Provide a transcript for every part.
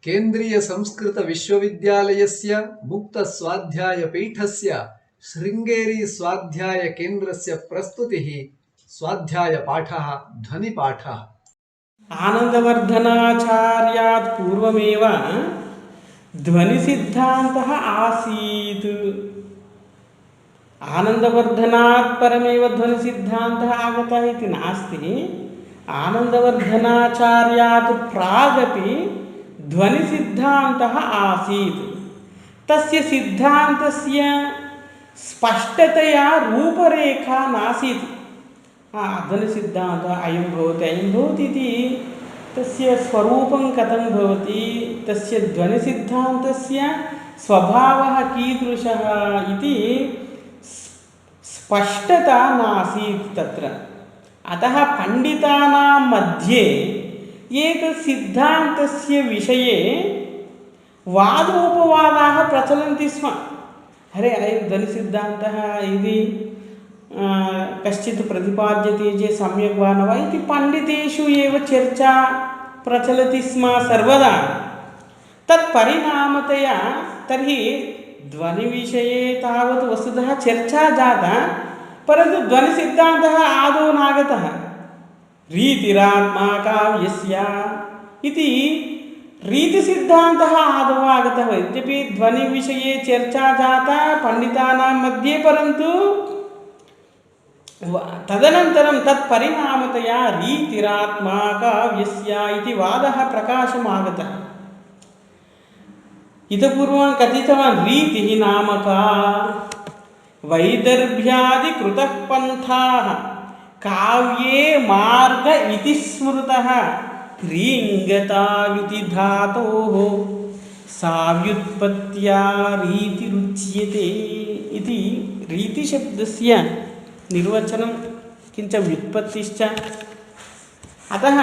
केन्द्रीय संस्कृत विश्वविद्यालयस्य मुक्त स्वाध्याय पीठस्य शृंगेरी स्वाध्याय केन्द्रस्य प्रस्तुतिः स्वाध्याय पाठः ध्वनिपाठः। आनंदवर्धनाचार्यात् पूर्वमेव ध्वनिसिद्धान्तः आसीत्। आनंदवर्धनात् परमेव ध्वनिसिद्धान्तः आगतः इति नास्ति। आनंदवर्धनाचार्यात् प्रागपि ध्वनिसिद्धान्तः आसीत्। तस्य सिद्धान्तस्य स्पष्टतया रूपरेखा नासीत्। ध्वनिसिद्धान्तः अयं भवति इति तस्य स्वरूपं कथं भवति, तस्य ध्वनिसिद्धान्तस्य स्वभावः कीदृशः इति स्पष्टता नासीत् तत्र। अतः पण्डितानां मध्ये एतत् सिद्धान्तस्य विषये वादोपवादाः प्रचलन्ति स्म। अयं ध्वनिसिद्धान्तः इति कश्चित् प्रतिपाद्यते चेत् सम्यक् वा न वा इति पण्डितेषु एव चर्चा प्रचलति स्म सर्वदा। तत्परिणामतया तर्हि ध्वनिविषये तावत् वस्तुतः चर्चा जाता, परन्तु ध्वनिसिद्धान्तः आदौ नागतः। रीतिरात्मा काव्यस्य इति रीतिसिद्धान्तः आदौ आगतः। यद्यपि ध्वनिविषये चर्चा जाता पण्डितानां मध्ये, परन्तु तदनन्तरं तत्परिणामतया रीतिरात्मा काव्यस्य इति वादः प्रकाशम् आगतः। इतः पूर्वं कथितवान् रीतिः नाम का, वैदर्भ्यादिकृतः पन्थाः काव्ये मार्ग इति स्मृतः क्रीङ्गताविति धातोः साव्युत्पत्त्या रीतिरुच्यते इति रीतिशब्दस्य निर्वचनं किञ्च व्युत्पत्तिश्च। अतः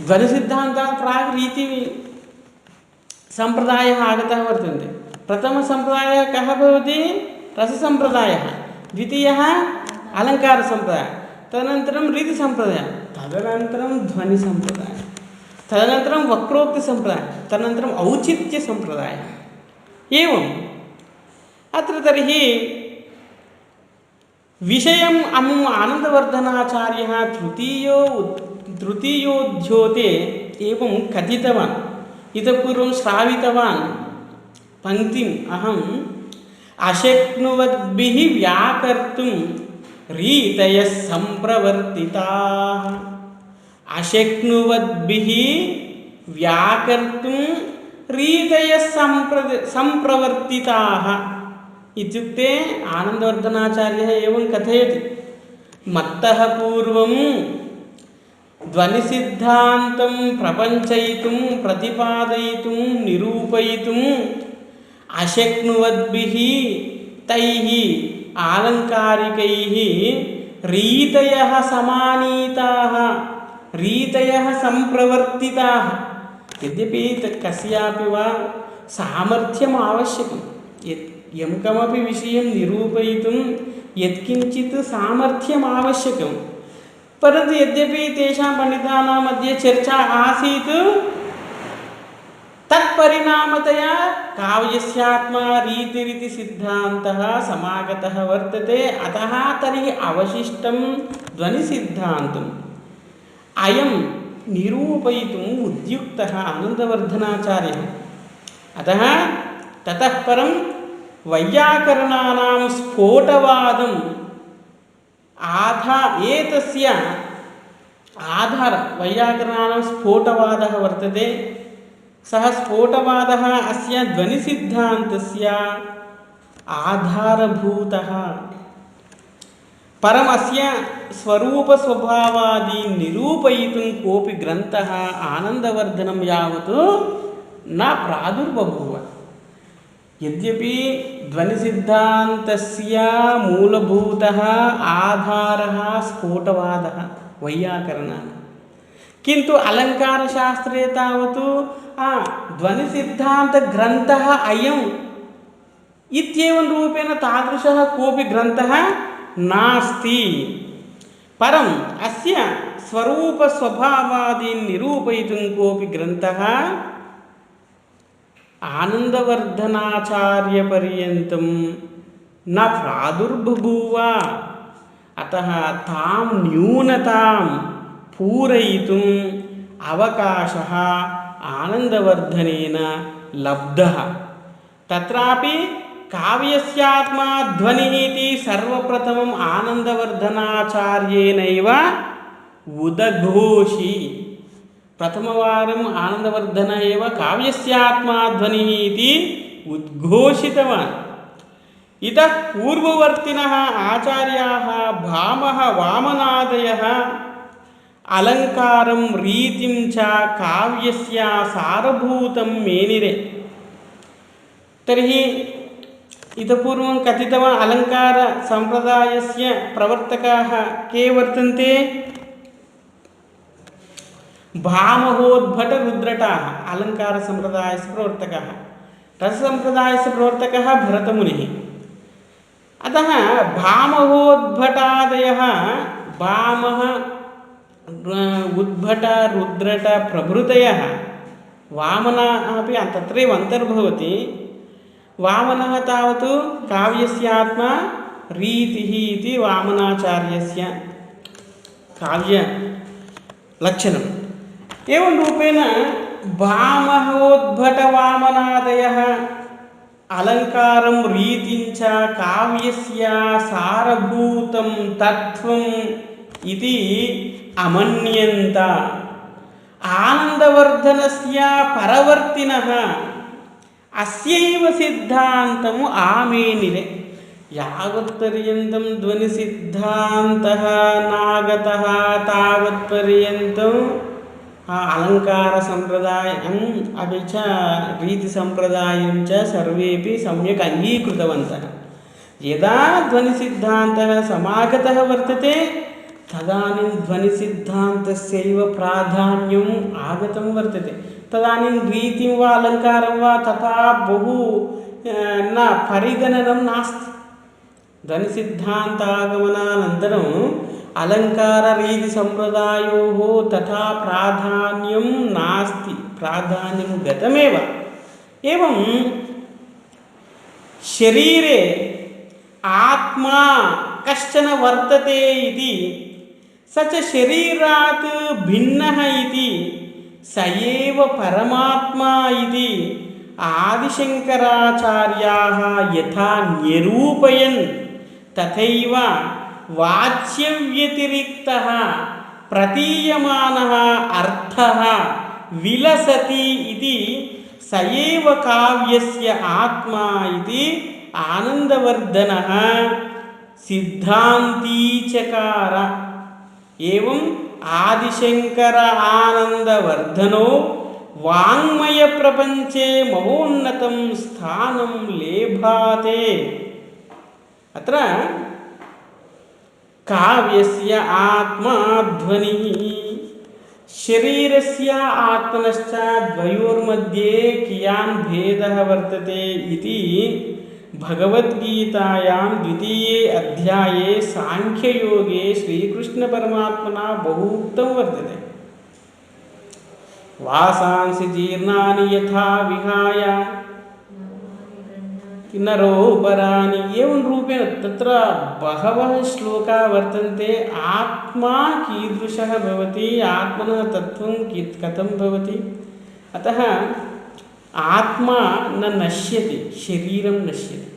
ध्वनिसिद्धान्तात् प्राक् रीतिसम्प्रदायः आगतः वर्तन्ते। प्रथमसम्प्रदायः कः भवति? रससम्प्रदायः। द्वितीयः अलङ्कारसम्प्रदायः, तदनन्तरं रीतिसम्प्रदायः, तदनन्तरं ध्वनिसम्प्रदायः, तदनन्तरं वक्रोक्तिसम्प्रदायः, तदनन्तरम् औचित्यसम्प्रदायः। एवम् अत्र तर्हि विषयम् आनन्दवर्धनाचार्यः तृतीयोद्योते एवं कथितवान्। इतः पूर्वं श्रावितवान् पङ्क्तिम् अहम् अशक्नुवद्भिः व्याकर्तुं रीतयः सम्प्रवर्तिताः। अशक्नुवद्भिः व्याकर्तुं रीतयः सम्प्रवर्तिताः इत्युक्ते आनन्दवर्धनाचार्यः एवं कथयति। मत्तः पूर्वं ध्वनिसिद्धान्तं प्रपञ्चयितुं प्रतिपादयितुं निरूपयितुम् अशक्नुवद्भिः तैः आलङ्कारिकैः रीतयः समानीताः, रीतयः सम्प्रवर्तिताः। यद्यपि कस्यापि वा सामर्थ्यम् आवश्यकं, यं कमपि विषयं निरूपयितुं यत्किञ्चित् सामर्थ्यम् आवश्यकं, परन्तु यद्यपि तेषां पण्डितानां मध्ये चर्चा आसीत्, तत्परिणामतया काव्यस्यात्मा रीतिरिति सिद्धान्तः समागतः वर्तते। अतः तर्हि अवशिष्टं ध्वनिसिद्धान्तम् अयं निरूपयितुम् उद्युक्तः आनन्दवर्धनाचार्यः। अतः ततः परं वैयाकरणानां स्फोटवादम् एतस्य आधारः वैयाकरणानां स्फोटवादः वर्तते। सः स्फोटवादः अस्य ध्वनिसिद्धान्तस्य आधारभूतः। परमस्य स्वरूपस्वभावादीन् निरूपयितुं कोऽपि ग्रन्थः आनन्दवर्धनं यावत् न प्रादुर्बभूव। यद्यपि ध्वनिसिद्धान्तस्य मूलभूतः आधारः स्फोटवादः वैयाकरणानां, किन्तु अलङ्कारशास्त्रे तावत् ध्वनिसिद्धान्तग्रन्थः अयम् इत्येवं रूपेण तादृशः कोऽपि ग्रन्थः नास्ति। परम् अस्य स्वरूपस्वभावादीन् निरूपयितुं कोऽपि ग्रन्थः आनन्दवर्धनाचार्यपर्यन्तं न प्रादुर्बभूव। अतः तां न्यूनतां पूरयितुम् अवकाशः आनन्दवर्धनेन लब्धः। तत्रापि काव्यस्यात्मा ध्वनिः इति सर्वप्रथमम् आनन्दवर्धनाचार्येणैव उदघोषि। प्रथमवारम् आनन्दवर्धन एव काव्यस्यात्मा ध्वनिः इति उद्घोषितवान्। इतः पूर्ववर्तिनः आचार्याः भामः वामनादयः अलङ्कारं रीतिं च काव्यस्य सारभूतं मेनिरे। तर्हि इतः पूर्वं कथितवान् अलङ्कारसम्प्रदायस्य प्रवर्तकाः के वर्तन्ते? भामहोद्भटरुद्रटाः अलङ्कारसम्प्रदायस्य प्रवर्तकाः। रससम्प्रदायस्य प्रवर्तकः भरतमुनिः। अतः भामहोद्भटादयः भामः उद्भट रुद्रट प्रभृतयः वामनः अपि तत्रैव अन्तर्भवति। वामनः तावत् काव्यस्यात्मा रीतिः इति वामनाचार्यस्य काव्यलक्षणम्। एवं रूपेण भामहोद्भटवामनादयः अलङ्कारं रीतिं च काव्यस्य सारभूतं तत्त्वम् इति अमन्यन्त। आनन्दवर्धनस्य परवर्तिनः अस्यैव सिद्धान्तम् आमेनिरे। यावत्पर्यन्तं ध्वनिसिद्धान्तः नागतः तावत्पर्यन्तम् अलङ्कारसम्प्रदायम् अपि च रीतिसम्प्रदायं च सर्वेपि सम्यक् अङ्गीकृतवन्तः। यदा ध्वनिसिद्धान्तः समागतः वर्तते तदानीं ध्वनिसिद्धान्तस्यैव प्राधान्यम् आगतं वर्तते। तदानीं रीतिं वा अलङ्कारं वा तथा बहु न परिगणनं नास्ति। ध्वनिसिद्धान्तागमनानन्तरम् अलङ्काररीतिसम्प्रदायोः तथा प्राधान्यं नास्ति, प्राधान्यं गतमेव। एवं शरीरे आत्मा कश्चन वर्तते इति स च शरीरात् भिन्नः इति स एव परमात्मा इति आदिशङ्कराचार्याः यथा निरूपयन् तथैव वाच्यव्यतिरिक्तः प्रतीयमानः अर्थः विलसति इति स एव काव्यस्य आत्मा इति आनन्दवर्धनः सिद्धान्ती चकार। एवं आदिशङ्कर आनन्दवर्धनो वाङ्मयप्रपञ्चे महोन्नतं स्थानं लेभाते। अत्र काव्यस्य आत्मा ध्वनिः शरीरस्य आत्मनश्च द्वयोर्मध्ये कियान् भेदः वर्तते इति भगवद्गीतायां 2 अध्याये सांख्ययोगे श्रीकृष्णपरमात्मना बहु उक्तं वर्तते। वासांसि जीर्णानि यथा विहाय नरोपराणि। एवं रूपेण तत्र बहवः श्लोकाः वर्तन्ते। आत्मा कीदृशः भवति, आत्मनः तत्त्वं कथं भवति। अतः आत्मा न नश्यति, शरीरं नश्यति।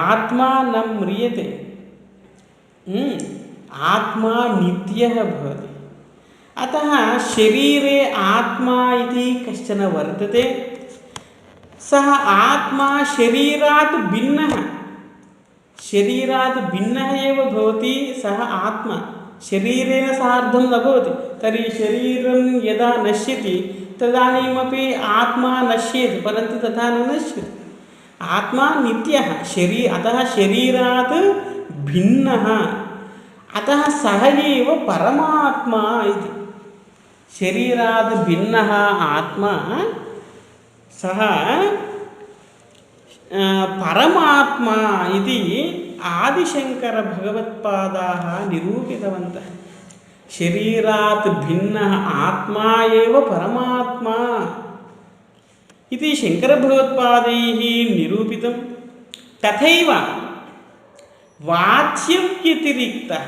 आत्मा न म्रियते, आत्मा नित्यः भवति। अतः शरीरे आत्मा इति कश्चन वर्तते। सः आत्मा शरीरात् भिन्नः, शरीरात् भिन्नः एव भवति। सः आत्मा शरीरेण सार्धं न भवति। तर्हि शरीरं यदा नश्यति तदानीमपि आत्मा नश्यति, परन्तु तथा न नश्यति। आत्मा नित्यः, अतः शरीरात् भिन्नः। अतः सः एव परमात्मा इति। शरीरात् भिन्नः आत्मा सः परमात्मा इति आदिशङ्करभगवत्पादाः निरूपितवन्तः। शरीरात् भिन्नः आत्मा एव परमात्मा। इति शङ्करभगवत्पादैः निरूपितं। तथैव वाच्यव्यतिरिक्तः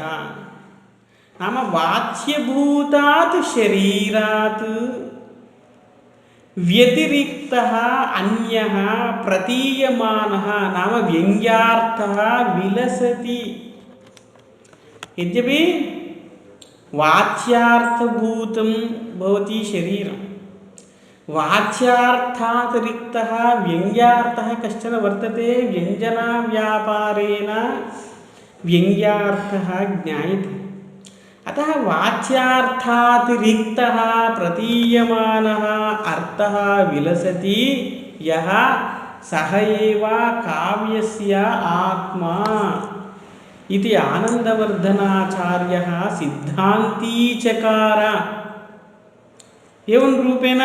नाम वाच्यभूतात् शरीरात् व्यतिरिक्तः अन्यः प्रतीयमानः नाम व्यङ्ग्यार्थः विलसति। यद्यपि वाच्यार्थभूतं भवति शरीरं, वाच्यार्थात् रिक्तः व्यङ्ग्यार्थः कश्चन वर्तते। व्यञ्जनाव्यापारेण व्यङ्ग्यार्थः ज्ञायते। अतः वाच्यार्थात् रिक्तः प्रतीयमानः अर्थः विलसति यः सः एव काव्यस्य आत्मा इति आनन्दवर्धनाचार्यः सिद्धान्ती चकार। एवं रूपेण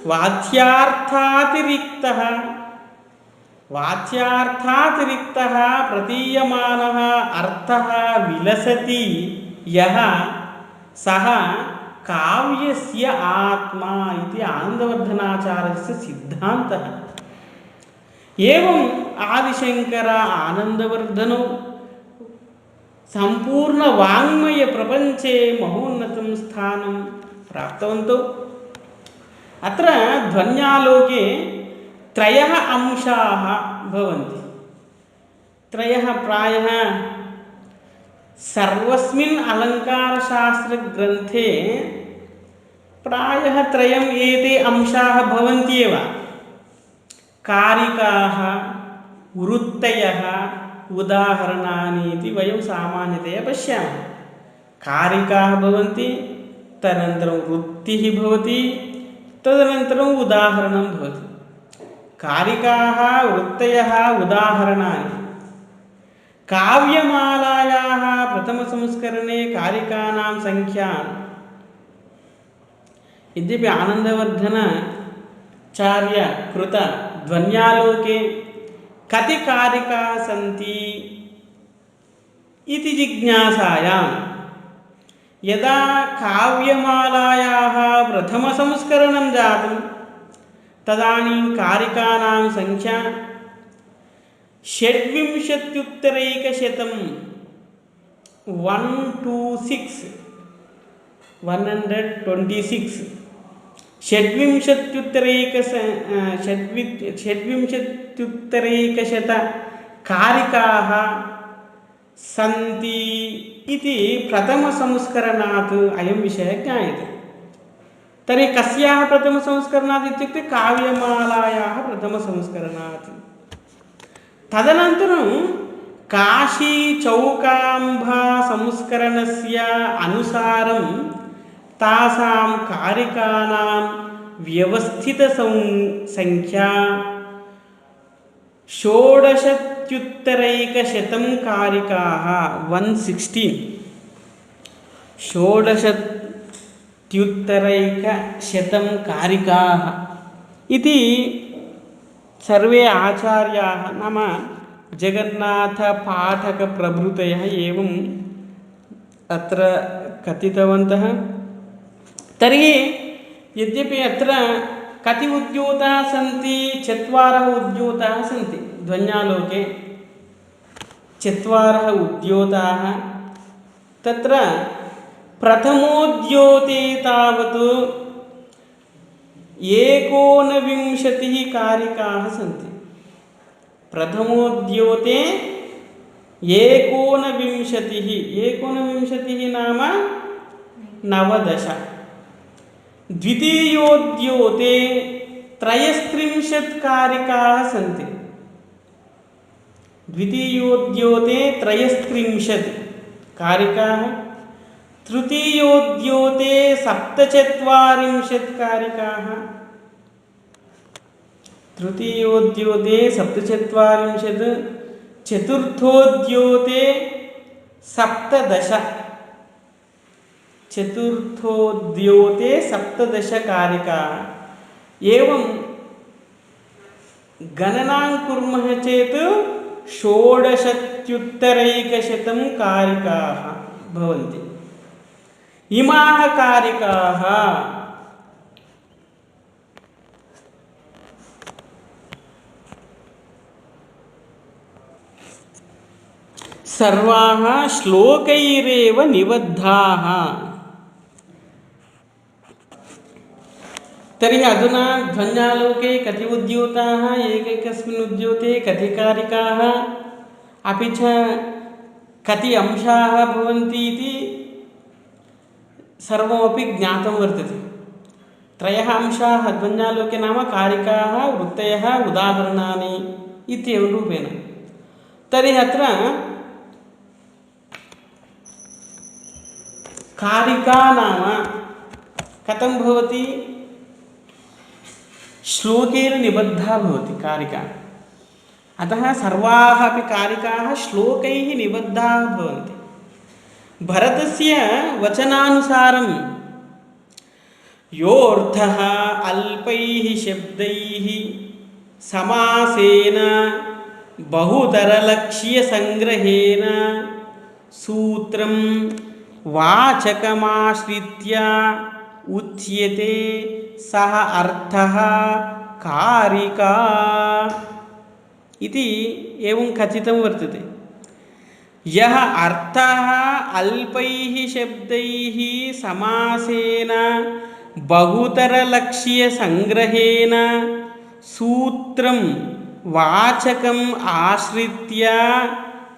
वाच्यार्थात् रिक्तः प्रतीयमानः अर्थः विलसति यः सः काव्यस्य आत्मा इति आनन्दवर्धनाचार्यस्य सिद्धान्तः। एवम् आदिशङ्कर आनन्दवर्धनौ सम्पूर्णवाङ्मयप्रपञ्चे महोन्नतं स्थानं प्राप्तवन्तौ। अत्र ध्वन्यालोके त्रयः अंशाः भवन्ति। त्रयः प्रायः सर्वस्मिन् अलङ्कारशास्त्रग्रन्थे प्रायः त्रयम् एते अंशाः भवन्त्येव। कारिकाः, वृत्तयः, उदाहरणानि इति वयं सामान्यतया पश्यामः। कारिकाः भवन्ति, तदनन्तरं वृत्तिः भवति, तदनन्तरम् उदाहरणं भवति। कारिकाः, वृत्तयः, उदाहरणानि। काव्यमालायाः प्रथमसंस्करणे कारिकानां संख्या यद्यपि आनन्दवर्धनाचार्य कृत ध्वन्यालोके कति कारिकाः सन्ति इति जिज्ञासायां यदा काव्यमालायाः प्रथमसंस्करणं जातं तदानीं कारिकानां संख्या 126 कारिकाः सन्ति इति प्रथमसंस्करणात् अयं विषयः ज्ञायते। तर्हि कस्याः प्रथमसंस्करणात् इत्युक्ते काव्यमालायाः प्रथमसंस्करणात्। तदनन्तरं काशीचौकाम्बा संस्करणस्य अनुसारं तासां कारिकानां व्यवस्थितसंख्या 1,600 कारिकाः 1,600 कारिकाः इति सर्वे आचार्याः नाम जगन्नाथपाठकप्रभृतयः एवम् अत्र कथितवन्तः। तर्हि यद्यपि अत्र कति उद्योताः सन्ति, 4 उद्योताः सन्ति। ध्वन्यालोके 4 उद्योताः। तत्र प्रथमोद्योते तावत् 19 कारिकाः सन्ति। प्रथमोद्योते 19 नाम 19। द्वितीयोद्योते 33 कारिकाः सन्ति। द्वितीयोद्योते 33 कारिकाः। तृतीयोद्योते 47 कारिकाः। तृतीयोद्योते 47। चतुर्थोद्योते 17। चतुर्थोद्योते 17 कारिकाः। एवं गणनां कुर्मः चेत् 1,600 कारिकाः भवन्ति। इमाः कारिकाः सर्वाः श्लोकैरेव निबद्धाः। तर्हि अधुना ध्वन्यालोके कति उद्योताः, एकैकस्मिन् उद्योते कति कारिकाः, अपि च कति अंशाः भवन्ति इति सर्वमपि ज्ञातं वर्तते। त्रयः अंशाः ध्वन्यालोके नाम कारिकाः, वृत्तयः, उदाहरणानि इत्येवं रूपेण। तर्हि अत्र कारिका नाम कथं भवति? श्लोकेन निबद्धा भवति कारिका। अतः सर्वाः अपि कारिकाः श्लोकैः निबद्धाः भवन्ति। भरतस्य वचनानुसारं योऽर्थः अल्पैः शब्दैः समासेन बहुतरलक्ष्यसङ्ग्रहेण सूत्रं वाचकमाश्रित्य उच्यते सः अर्थः कारिका इति एवं कथितं वर्तते। यः अर्थः अल्पैः शब्दैः समासेन बहुतरलक्ष्यसङ्ग्रहेण सूत्रं वाचकम् आश्रित्य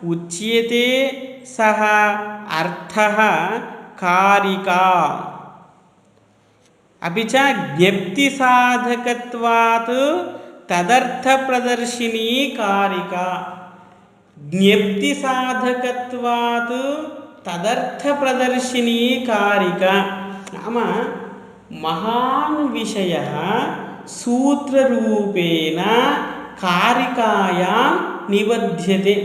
उच्यते सः अर्थः कारिका। अपि च ज्ञप्तिसाधकत्वात् तदर्थप्रदर्शिनी कारिका। ज्ञप्तिसाधकत्वात् तदर्थप्रदर्शिनी कारिका नाम महान् विषयः सूत्ररूपेण कारिकायां निबध्यते।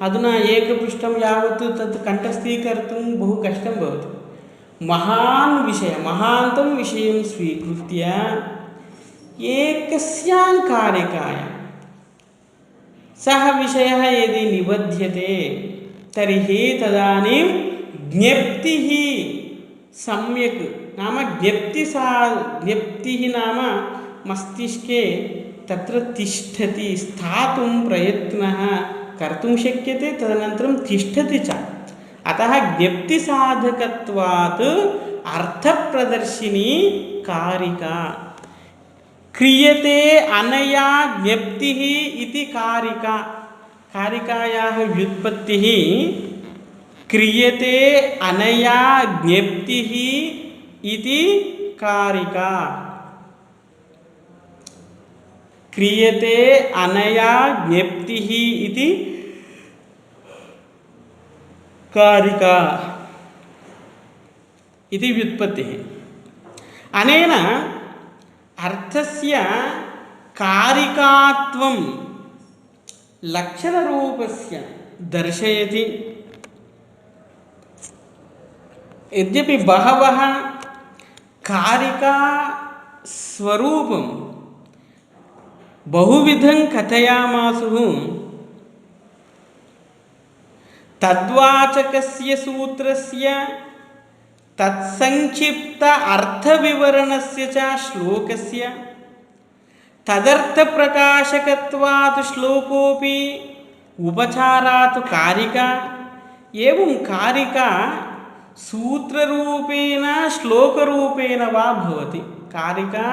अधुना एकपृष्ठं यावत् तत् कण्ठस्थीकर्तुं बहु कष्टं भवति। महान् विषयः, महान्तं विषयं स्वीकृत्य एकस्यां कारिकायां सः विषयः यदि निबध्यते तर्हि तदानीं ज्ञप्तिः सम्यक् नाम ज्ञप्तिः नाम मस्तिष्के तत्र तिष्ठति, स्थातुं प्रयत्नः कर्तुं शक्यते, तदनन्तरं तिष्ठति च। अतः ज्ञप्तिसाधकत्वात् अर्थप्रदर्शिनी कारिका। क्रियते अनया ज्ञप्तिः इति कारिका। कारिकायाः व्युत्पत्तिः क्रियते अनया ज्ञप्तिः इति कारिका। क्रियते अनया ज्ञप्तिः इति कारिका इति व्युत्पत्तिः। अनेन अर्थस्य कारिकात्वं लक्षणरूपस्य दर्शयति। यद्यपि बहवः कारिका स्वरूपं बहुविधं कथयामासुः, तद्वाचकस्य सूत्रस्य तत्संक्षिप्त अर्थविवरणस्य च श्लोकस्य तदर्थप्रकाशकत्वात् श्लोकोऽपि उपचारात् कारिका। एवं कारिका सूत्ररूपेण श्लोकरूपेण वा भवति। कारिका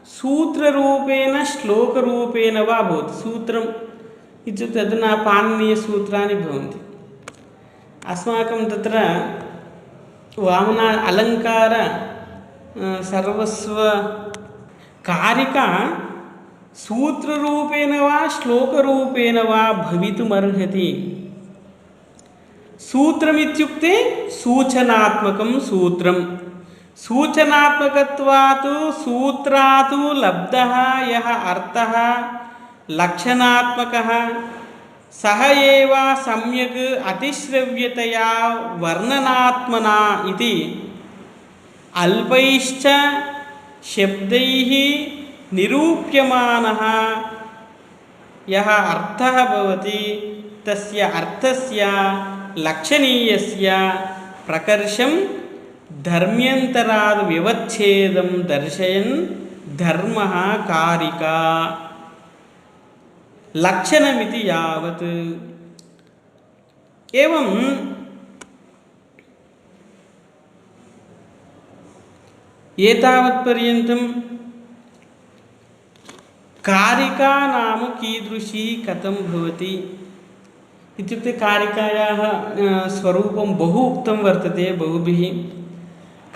सूत्ररूपेण श्लोकरूपेण वा भवति। सूत्रम् इत्युक्ते अधुना पाणिनीयसूत्राणि भवन्ति। अस्माकं तत्र वामना अलङ्कार सर्वस्व कारिका सूत्ररूपेण वा श्लोकरूपेण वा भवितुमर्हति। सूत्रमित्युक्ते सूचनात्मकं सूत्रं। सूचनात्मकत्वात् सूत्रात् लब्धः यः अर्थः लक्षणात्मकः सः एव सम्यक् अतिश्रव्यतया वर्णनात्मना इति अल्पैश्च शब्दैः निरूप्यमानः यः अर्थः भवति तस्य अर्थस्य लक्षणीयस्य प्रकर्षं धर्म्यन्तराद् व्यवच्छेदं दर्शयन् धर्मः कारिका। लक्षणमिति यावत् एवं एतावत्पर्यन्तं कारिका नाम कीदृशी कथं भवति इत्युक्ते कारिकायाः स्वरूपं बहु उक्तं वर्तते बहुभिः।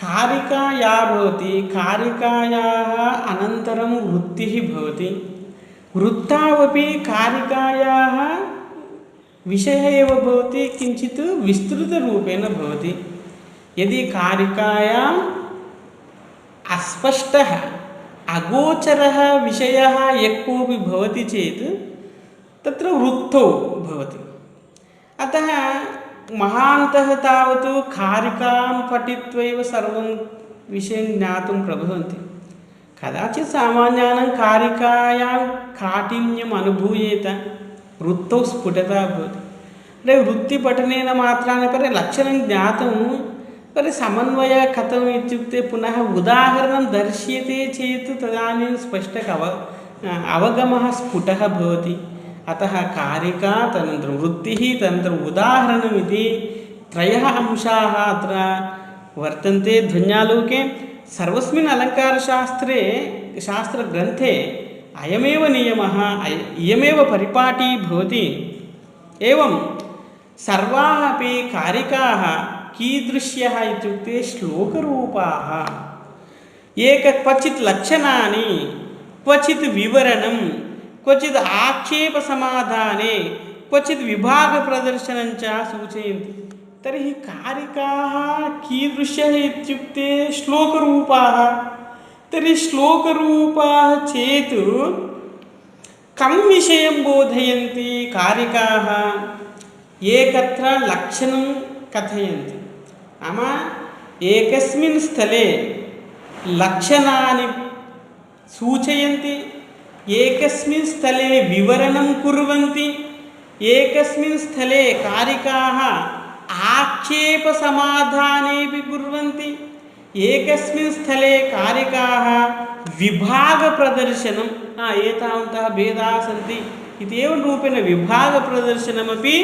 कारिका या भवति, कारिकायाः अनन्तरं वृत्तिः भवति। वृत्तावपि कारिकायाः विषयः एव भवति, किञ्चित् विस्तृतरूपेण भवति। यदि कारिकायाम् अस्पष्टः अगोचरः विषयः यः कोऽपि भवति चेत् तत्र वृत्तौ भवति। अतः महान्तः तावत् कारिकां पठित्वा एव सर्वं विषयं ज्ञातुं प्रभवन्ति। कदाचित् सामान्यानां कारिकायां काठिन्यम् अनुभूयेत, वृत्तौ स्फुटता भवति। वृत्तिपठनेन मात्रेण परे लक्षणं ज्ञातं, परे समन्वयः कथम् इत्युक्ते पुनः उदाहरणं दर्श्यते चेत् तदानीं स्पष्टः अवगमः स्फुटः भवति। अतः कारिका तदनन्तरं वृत्तिः तदनन्तरम् उदाहरणमिति त्रयः अंशाः अत्र वर्तन्ते ध्वन्यालोके। सर्वस्मिन् अलङ्कारशास्त्रे शास्त्रग्रन्थे अयमेव नियमः, इयमेव परिपाटी भवति। एवं सर्वाः अपि कारिकाः कीदृश्यः इत्युक्ते श्लोकरूपाः। क्वचित् लक्षणानि, क्वचित् विवरणं, क्वचित् आक्षेपसमाधाने, क्वचित् विभागप्रदर्शनं च सूचयन्ति। तर्हि कारिकाः कीदृश्यः इत्युक्ते श्लोकरूपाः। तर्हि श्लोकरूपाः चेत् कं विषयं बोधयन्ति कारिकाः? एकत्र लक्षणं कथयन्ति, नाम एकस्मिन् स्थले लक्षणानि सूचयन्ति, एकस्मिन् स्थले विवरणं कुर्वन्ति, एकस्मिन् स्थले कारिकाः आक्षेपसमाधानेऽपि कुर्वन्ति, एकस्मिन् स्थले कारिकाः विभागप्रदर्शनं एतावन्तः भेदाः सन्ति इति एवं रूपेण विभागप्रदर्शनमपि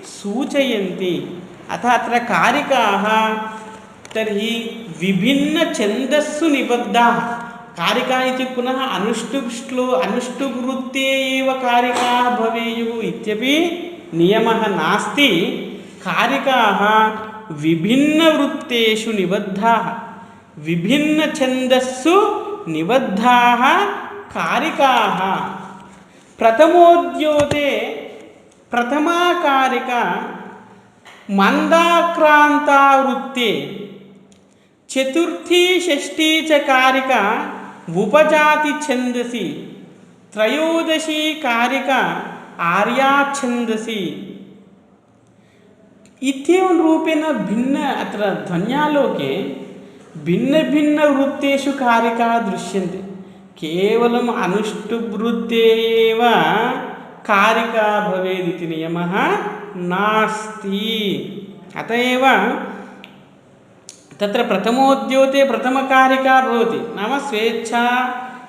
सूचयन्ति। अतः अत्र कारिकाः तर्हि विभिन्नछन्दस्सु निबद्धाः। कारिका इति पुनः अनुष्टुप्वृत्ते एव कारिकाः भवेयुः इत्यपि नियमः नास्ति। कारिकाः विभिन्नवृत्तेषु निबद्धाः, विभिन्नछन्दस्सु निबद्धाः कारिकाः। प्रथमोद्योते प्रथमा कारिका मंदाक्रांता वृत्ते, चतुर्थी षष्ठी च कारिका उपजाति छंदसि, त्रयोदशी कारिका आर्या छंदसि इत्येवं रूपेण भिन्न अत्र ध्वन्यालोके भिन्न भिन्न वृत्तेषु कारिकाः दृश्यन्ते। केवलम् अनुष्टुप्वृत्ते एव कारिका भवेदिति नियमः नास्ति। अतः एव तत्र प्रथमोद्योते प्रथमकारिका भवति, नाम स्वेच्छा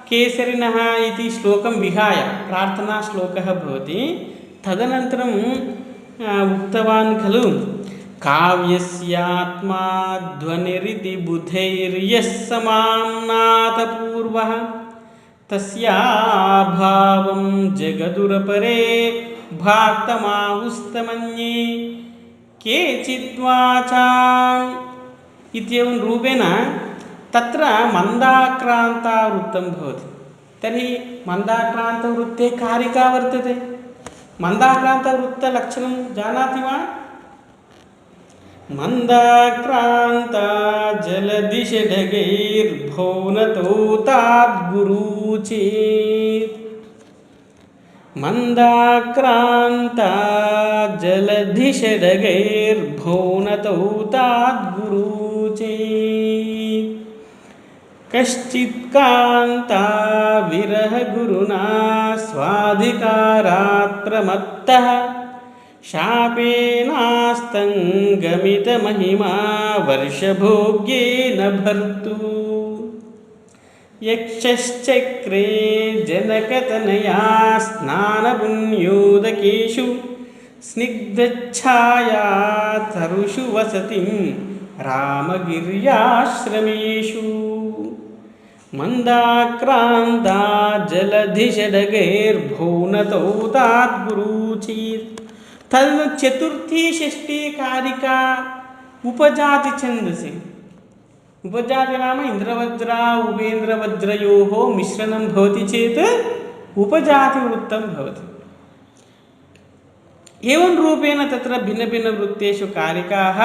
केसरिणः इति श्लोकं विहाय प्रार्थना श्लोकः भवति। तदनन्तरम् उक्तवान् खलु, काव्यस्यात्मा ध्वनिरिति बुधैर्यः समाम्नातपूर्वः तस्याभावं जगदुरपरे भाक्तमाहुस्तमन्ये केचिद्वाचाम् इत्येवं रूपेण तत्र मन्दाक्रान्ता वृत्तं भवति। तर्हि मन्दाक्रान्तवृत्ते कारिका वर्तते। मन्दाक्रान्तवृत्तलक्षणं जानाति वा? मंदाक्रांता जलदिशडगैर्भौनतो ताद्गुरुचेत्, मंदाक्रांता जलदिशडगैर्भौनतो ताद्गुरुचेत्, कश्चित् कान्ता विरहगुरुना स्वाधिकारात् प्रमत्तः शापेनास्तंगमितमहिमा वर्षभोग्येन भर्तु, यक्षश्चक्रे जनकतनया स्नानपुण्योदकेषु स्निग्धच्छाया तरुषु वसतिं रामगिर्याश्रमेषु मंदाक्रांता जलधिषडगैर्भुवनतौ ताद्गुरुचीत् तद चतुर्थी षष्ठी कारिका उपजाति छंदसि उपजाति नाम इंद्रवज्रा उपेन्द्रवज्रयोः मिश्रणं भवति चेत् उपजाति वृत्तं भवति। एवं रूपेण तत्र भिन्नभिन्नवृत्तेषु कारिकाः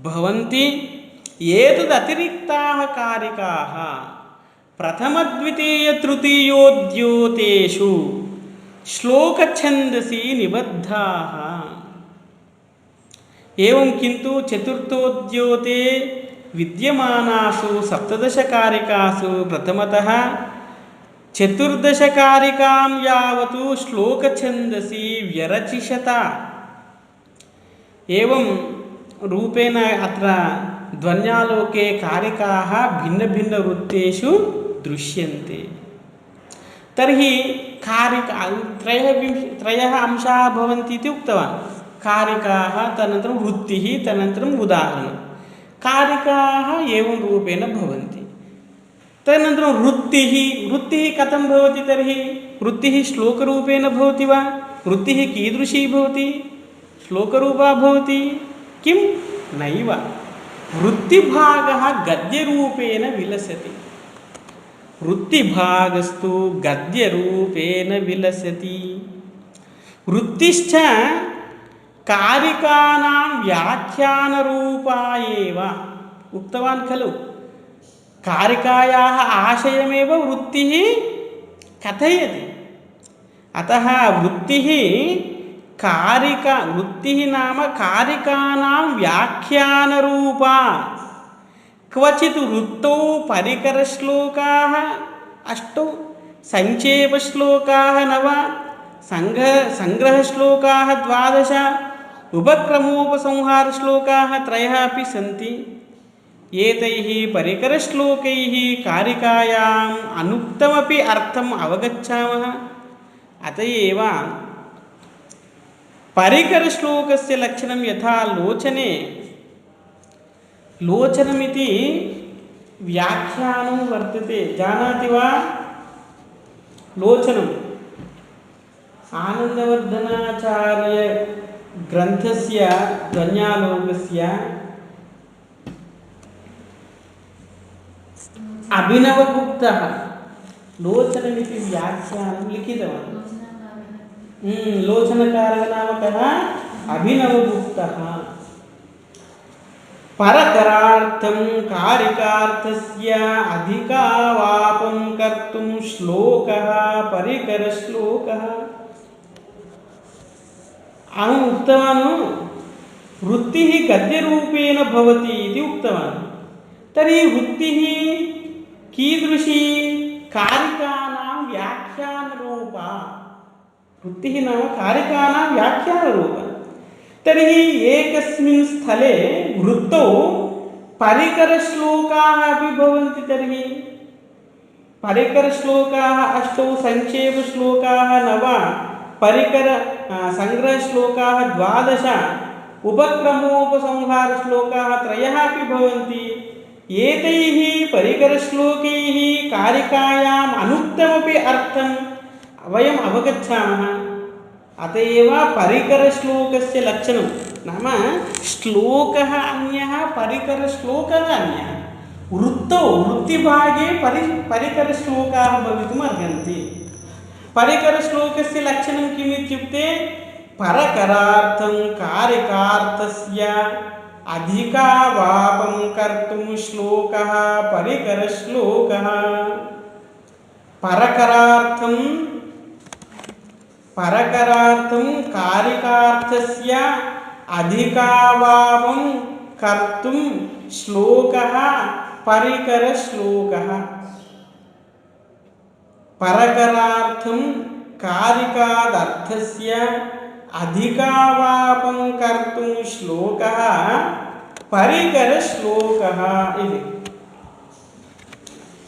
भवन्ति। एतदतिरिक्ताः कारिकाः प्रथमद्वितीयतृतीयोद्योतेषु श्लोकछन्दसि निबद्धाः। एवं किन्तु चतुर्थोद्योते विद्यमानासु सप्तदशकारिकासु प्रथमतः चतुर्दशकारिकां यावत् श्लोकछन्दसि व्यरचिषत। एवं रूपेण अत्र ध्वन्यालोके कारिकाः भिन्नभिन्नवृत्तेषु दृश्यन्ते। तर्हि कारिका त्रयः अंशाः भवन्ति इति उक्तवान्। कारिकाः तदनन्तरं वृत्तिः तदनन्तरम् उदाहरणं। कारिकाः एवं रूपेण भवन्ति। तदनन्तरं वृत्तिः कथं भवति तर्हि? वृत्तिः श्लोकरूपेण भवति वा? वृत्तिः कीदृशी भवति? श्लोकरूपा भवति किं? नैव। वृत्तिभागः गद्यरूपेण विलसति। वृत्तिभागस्तु गद्यरूपेण विलसति। वृत्तिश्च कारिकानां व्याख्यानरूपा एव। उक्तवान् खलु, कारिकायाः आशयमेव वृत्तिः कथयति। अतः वृत्तिः नाम कारिकानां व्याख्यानरूपा। क्वचित् वृत्तौ परिकरश्लोकाः 8, संक्षेपश्लोकाः 9, संग्रहश्लोकाः 12, उपक्रमोपसंहारश्लोकाः 3 अपि सन्ति। एतैः परिकरश्लोकैः कारिकायाम् अनुक्तमपि अर्थम् अवगच्छामः। अत एव परिकरश्लोकस्य लक्षणं यथा लोचनमिति व्याख्यानं वर्तते। जानाति वा? लोचनम् आनन्दवर्धनाचार्य ग्रन्थस्य ध्वन्यालोकस्य अभिनवगुप्तः लोचनमिति व्याख्यानं लिखितवान्। लोचनकारः नाम कः? अभिनवगुप्तः। परकरार्थं कारिकार्थस्य अधिकावापं कर्तुं श्लोकः परिकरश्लोकः। अहम् उक्तवान् वृत्तिः गद्यरूपेण भवति इति उक्तवान्। तर्हि वृत्तिः कीदृशी? कारिकानां व्याख्यानरूपा। वृत्तिः नाम कारिकानां व्याख्यानरूपा। तर्हि एकस्मिन् स्थले वृत्तौ परिकरश्लोकाः अपि भवन्ति। तर्हि परिकरश्लोकाः 8, संक्षेपश्लोकाः 9, संग्रहश्लोकाः 12, उपक्रमोपसंहारश्लोकाः 3 अपि भवन्ति। एतैः परिकरश्लोकैः कारिकायाम् अनुक्तमपि अर्थं वयम् अवगच्छामः। अत एव परिकरश्लोकस्य लक्षणं नाम श्लोकः अन्यः, परिकरश्लोकः अन्यः। वृत्तिभागे परिकरश्लोकाः भवितुम् अर्हन्ति। परिकरश्लोकस्य लक्षणं किम् इत्युक्ते परकरार्थं कारिकार्थस्य अधिकावापं कर्तुं श्लोकः परिकरश्लोकः। परकरार्थं कारिकार्थस्य अधिकावापं कर्तुं श्लोकः परिकरश्लोकः। परकरार्थं कारिकादर्थस्य अधिकावापं कर्तुं श्लोकः परिकरश्लोकः इति।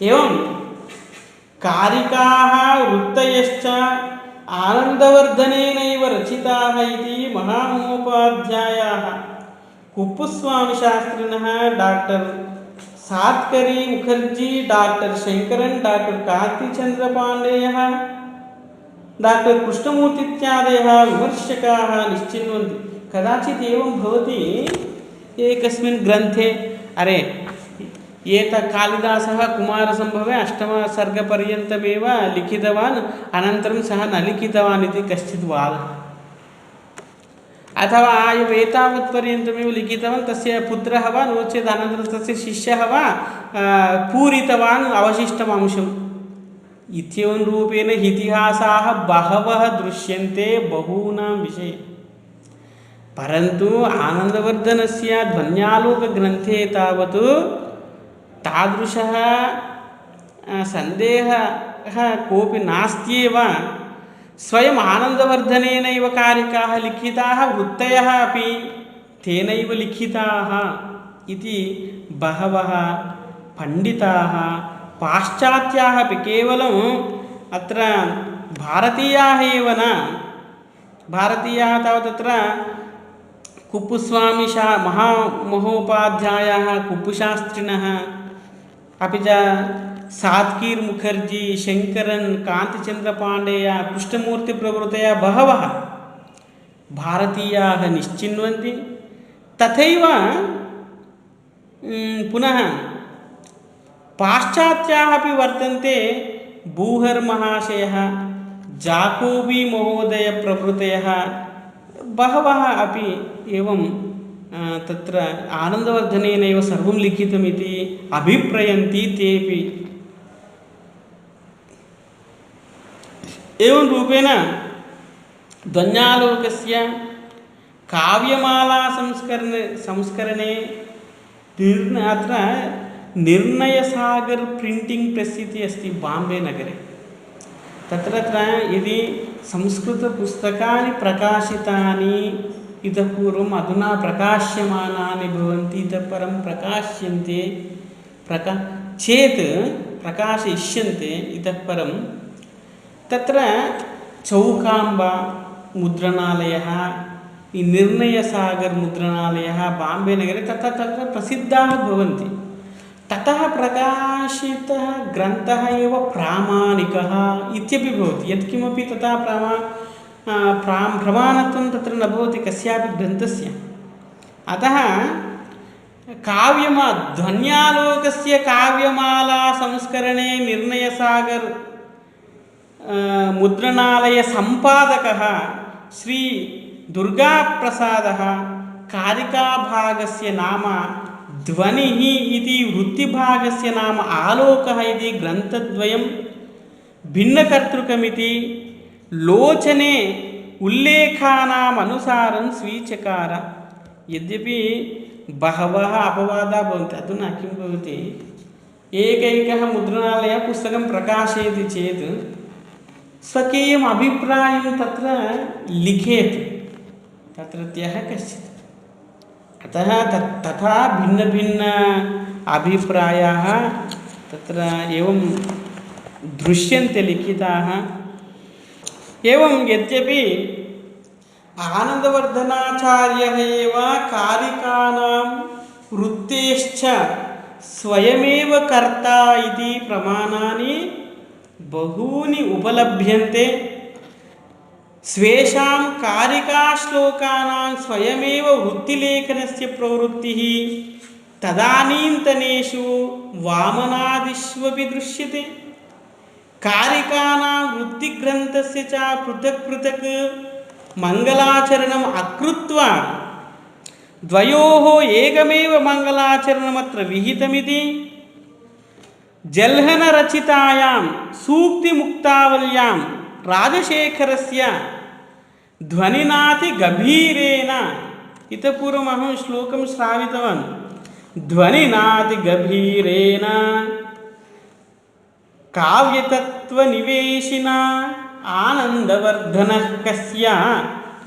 एवं कारिकाः वृत्तयश्च आनन्दवर्धनेनैव रचिताः इति महामहोपाध्यायाः कुप्पुस्वामिशास्त्रिणः doctor Satkari Mukherjee, doctor Shankaran, doctor कान्तिचन्द्रपाण्डेयः, डॉक्टर कृष्णमूर्ति इत्यादयः विमर्शकाः निश्चिन्वन्ति। कदाचित् एवं भवति एकस्मिन् ग्रन्थे, अरे एतत् कालिदासः कुमारसम्भवे अष्टमसर्गपर्यन्तमेव लिखितवान्, अनन्तरं सः न लिखितवान् इति कश्चित् वादः, अथवा एतावत्पर्यन्तमेव लिखितवान्, तस्य पुत्रः वा नो चेत् अनन्तरं तस्य शिष्यः वा पूरितवान् अवशिष्टम् अंशम् इत्येवं रूपेण इतिहासाः बहवः दृश्यन्ते बहूनां विषये। परन्तु आनन्दवर्धनस्य ध्वन्यालोकग्रन्थे तावत् तादृशः सन्देहः कोऽपि नास्त्येव। स्वयम् आनन्दवर्धनेनैव कारिकाः लिखिताः, वृत्तयः अपि तेनैव लिखिताः इति बहवः पण्डिताः पाश्चात्याः अपि, केवलम् अत्र भारतीयाः एव न, भारतीयाः तावत् तत्र कुप्पुस्वामी महामहोपाध्यायाः कुप्पुशास्त्रिणः, अपि च सात्कीर् मुखर्जी, शंकरन्, कान्तिचन्द्रपाण्डेय, कृष्णमूर्तिप्रभृतयः बहवः भारतीयाः निश्चिन्वन्ति। तथैव पुनः पाश्चात्याः अपि वर्तन्ते। बूहर् महाशयः, जाकोबी महोदय प्रभृतयः बहवः अपि एवं तत्र आनन्दवर्धनेनैव सर्वं लिखितमिति अभिप्रयन्ति तेपि। एवं रूपेण ध्वन्यालोकस्य काव्यमाला संस्करणे अत्र निर्णयसागर् प्रिण्टिङ्ग् प्रेस् इति अस्ति बाम्बे नगरे। तत्र यदि संस्कृतपुस्तकानि प्रकाशितानि इतः पूर्वम् अधुना प्रकाश्यमानानि भवन्ति, इतः परं प्रकाश्यन्ते चेत् प्रकाशयिष्यन्ते इतः परं, तत्र चौकाम्बा मुद्रणालयः, निर्णयसागर् मुद्रणालयः बाम्बे नगरे तत्र प्रसिद्धाः भवन्ति। ततः प्रकाशितः ग्रन्थः एव प्रामाणिकः इत्यपि भवति। यत्किमपि तथा प्रमाणत्वं तत्र न भवति कस्यापि ग्रन्थस्य। अतः ध्वन्यालोकस्य काव्यमाला संस्करणे निर्णयसागर् मुद्रणालय संपादकः श्री दुर्गाप्रसादः कारिकाभागस्य नाम ध्वनिः इति, वृत्तिभागस्य नाम आलोकः इति ग्रन्थद्वयं भिन्नकर्तृकमिति लोचने उल्लेखानाम् अनुसारं स्वीचकार। यद्यपि बहवः अपवादाः भवन्ति, अधुना किं भवति, एकैकः मुद्रणालयः पुस्तकं प्रकाशयति चेत् स्वकीयम् अभिप्रायं तत्र लिखेत् तत्रत्यः कश्चित्। अतः तथा भिन्नभिन्न अभिप्रायाः तत्र एवं दृश्यन्ते लिखिताः। एवं यद्यपि आनन्दवर्धनाचार्यः एव कारिकानां वृत्तेश्च स्वयमेव कर्ता इति प्रमाणानि बहूनि उपलभ्यन्ते। स्वेषां कारिकाश्लोकानां स्वयमेव वृत्तिलेखनस्य प्रवृत्तिः तदानीन्तनेषु वामनादिष्वपि दृश्यते। कारिकानां वृत्तिग्रन्थस्य च पृथक् पृथक् मङ्गलाचरणम् अकृत्वा द्वयोः एकमेव मङ्गलाचरणमत्र विहितमिति जल्हनरचितायां सूक्तिमुक्तावल्यां राजशेखरस्य ध्वनिनातिगभीरेण, इतः पूर्वम् अहं श्लोकं श्रावितवान्, ध्वनिनातिगभीरेण काव्यतत्त्वनिवेशिना आनन्दवर्धनः कस्य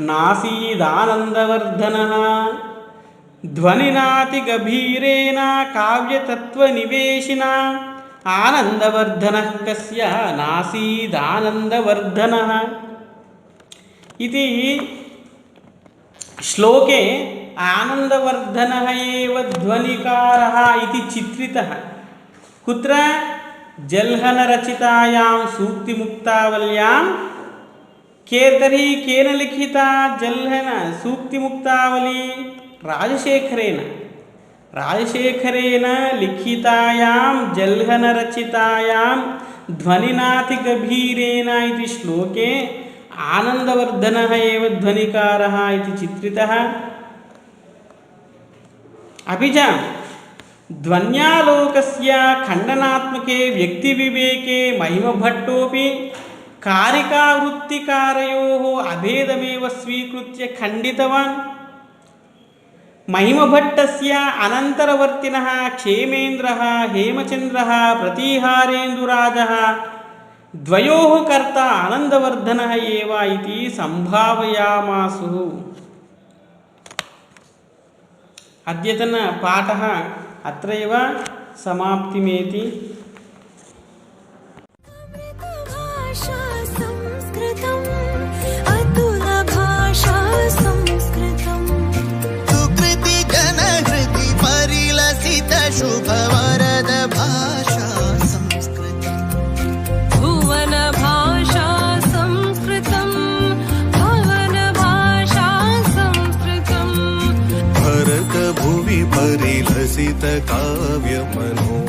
नासीदानन्दवर्धनः। ध्वनिनातिगभीरेण काव्यतत्त्वनिवेशिना आनन्दवर्धनः कस्य नासीदानन्दवर्धनः। इति श्लोके आनन्दवर्धनः एव ध्वनिकारः इति चित्रितः। कुत्र? जल्हनरचितायां सूक्तिमुक्तावल्यां तर्हि केन लिखिता जल्हन सूक्तिमुक्तावली? राजशेखरेण लिखितायां जल्हनरचितायां ध्वनिनातिगभीरेण इति श्लोके आनन्दवर्धनः एव ध्वनिकारः इति चित्रितः। अपि च ध्वन्यालोकस्य खण्डनात्मके व्यक्तिविवेके महिमभट्टोऽपि कारिकावृत्तिकारयोः अभेदमेव स्वीकृत्य खण्डितवान्। महिमभट्टस्य अनन्तरवर्तिनः क्षेमेन्द्रः हेमचन्द्रः प्रतीहारेन्दुराजः द्वयोः कर्ता आनन्दवर्धनः एव इति सम्भावयामासुः। अद्यतनपाठः अत्रैव समाप्तिमेति। शुभवरद भाषा संस्कृतम् भुवन भाषा संस्कृतम् भवन भाषा संस्कृतम् भरत भुवि परिलसित काव्य मनो